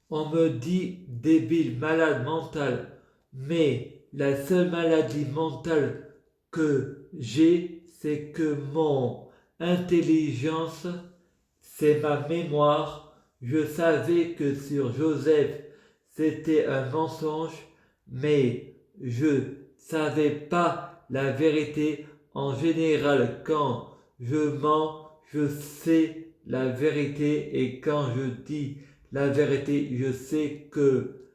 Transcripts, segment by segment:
On me dit débile, malade mental, mais la seule maladie mentale que j'ai, c'est que mon intelligence, c'est ma mémoire. Je savais que sur Joseph, c'était un mensonge, mais je savais pas la vérité. En général, quand je mens, je sais la vérité et quand je dis la vérité, je sais que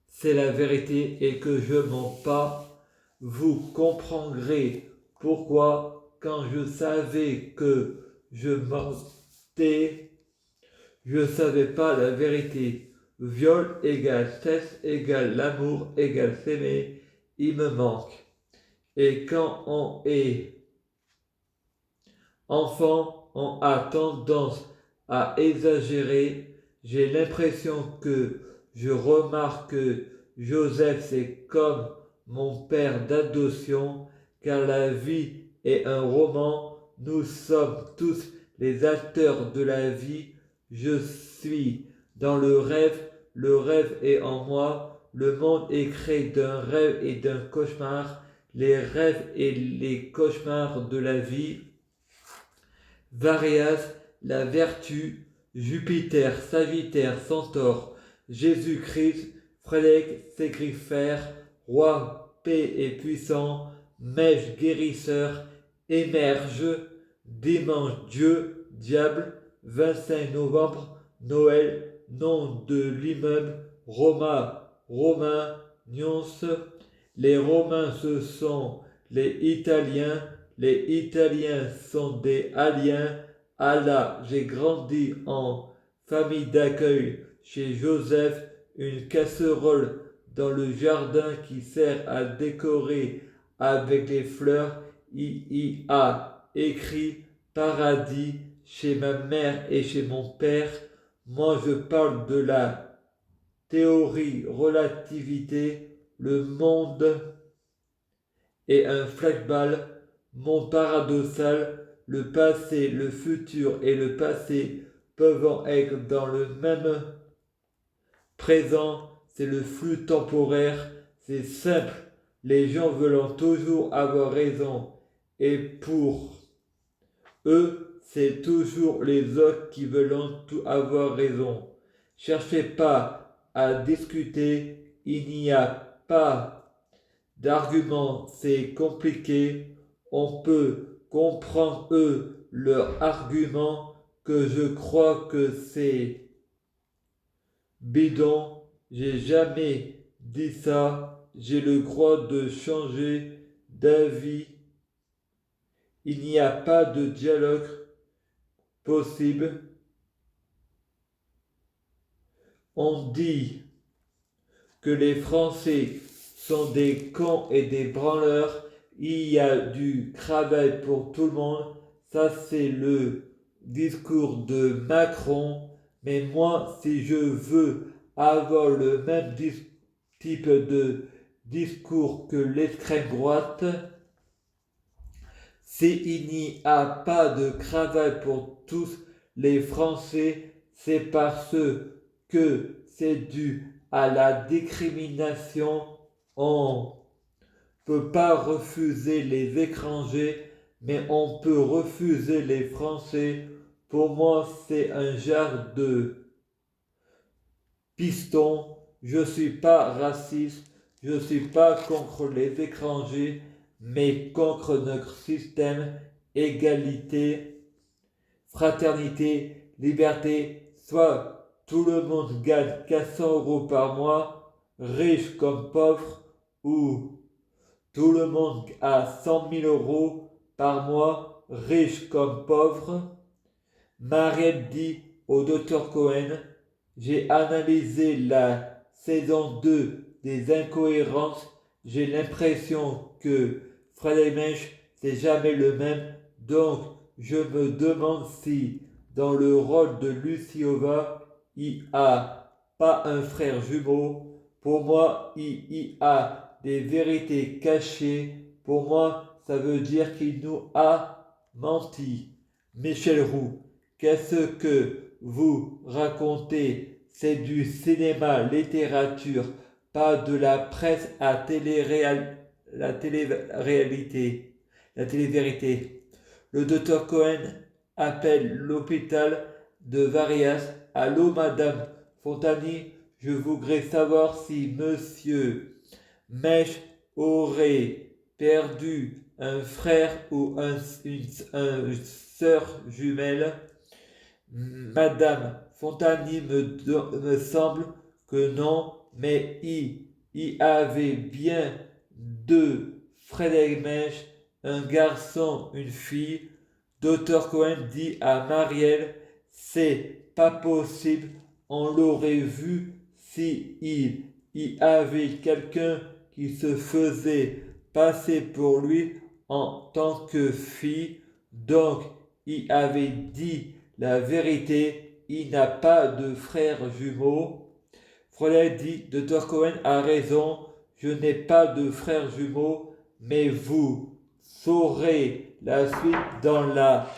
c'est la vérité et que je mens pas. Vous comprendrez pourquoi quand je savais que je mentais, je ne savais pas la vérité. Viol égale sexe égale l'amour égale s'aimer, il me manque. Et quand on est enfant, on a tendance à exagérer. J'ai l'impression que je remarque que Joseph, c'est comme mon père d'adoption, car la vie est un roman. Nous sommes tous les acteurs de la vie. Je suis dans le rêve est en moi. Le monde est créé d'un rêve et d'un cauchemar. Les rêves et les cauchemars de la vie. Varias, la vertu, Jupiter, Sagittaire, Centaure, Jésus-Christ, Frélec, Ségrifère, Roi, paix et puissant, Mèche, guérisseur, émerge, dimanche, Dieu, diable, 25 novembre, Noël, nom de l'immeuble, Roma, Romain, Nyons. Les Romains, ce sont les Italiens. Les Italiens sont des aliens. Allah, j'ai grandi en famille d'accueil chez Joseph, une casserole dans le jardin qui sert à décorer avec des fleurs. Il y a écrit paradis chez ma mère et chez mon père. Moi, je parle de la théorie relativité. Le monde est un flashball, monde paradoxal, le passé, le futur et le passé peuvent être dans le même présent, c'est le flux temporaire, c'est simple, les gens veulent toujours avoir raison et pour eux, c'est toujours les autres qui veulent tout avoir raison. Cherchez pas à discuter, il n'y a pas d'argument, c'est compliqué. On peut comprendre eux leur argument que je crois que c'est bidon. J'ai jamais dit ça. J'ai le droit de changer d'avis. Il n'y a pas de dialogue possible. On dit que les Français sont des cons et des branleurs. Il y a du travail pour tout le monde. Ça, c'est le discours de Macron. Mais moi, si je veux avoir le même type de discours que l'extrême droite, s'il n'y a pas de travail pour tous les Français, c'est parce que c'est dû à la discrimination. On ne peut pas refuser les étrangers, mais on peut refuser les Français. Pour moi, c'est un genre de piston. Je ne suis pas raciste, je ne suis pas contre les étrangers, mais contre notre système, égalité, fraternité, liberté, soit tout le monde gagne 400 € par mois, riche comme pauvre, ou tout le monde a 100 000 € par mois, riche comme pauvre. Mariette dit au docteur Cohen, j'ai analysé la saison 2 des incohérences, j'ai l'impression que Fred Mensch c'est jamais le même, donc je me demande si dans le rôle de Luciova, il a pas un frère jumeau. Pour moi, il y a des vérités cachées. Pour moi, ça veut dire qu'il nous a menti. Michel Roux, qu'est-ce que vous racontez, c'est du cinéma, littérature, pas de la presse à la télé-réalité, la télé-vérité. Le docteur Cohen appelle l'hôpital de Varias. Allô, madame Fontani, je voudrais savoir si monsieur Mèche aurait perdu un frère ou une sœur jumelle. Madame Fontani me semble que non, mais il y avait bien deux frères Mèche, un garçon, une fille. Docteur Cohen dit à Marielle, c'est pas possible, on l'aurait vu si il y avait quelqu'un qui se faisait passer pour lui en tant que fille, donc il avait dit la vérité, il n'a pas de frère jumeau. Frolet dit, Dr. Cohen a raison, je n'ai pas de frère jumeau, mais vous saurez la suite dans la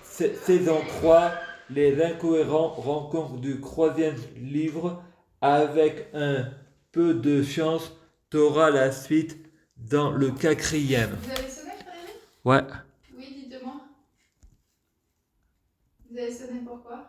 saison 3, les incohérents rencontres du troisième livre. Avec un peu de chance, t'auras la suite dans le quatrième. Vous avez sonné, Frédéric? Ouais. Oui, dites-moi. Vous avez sonné pourquoi?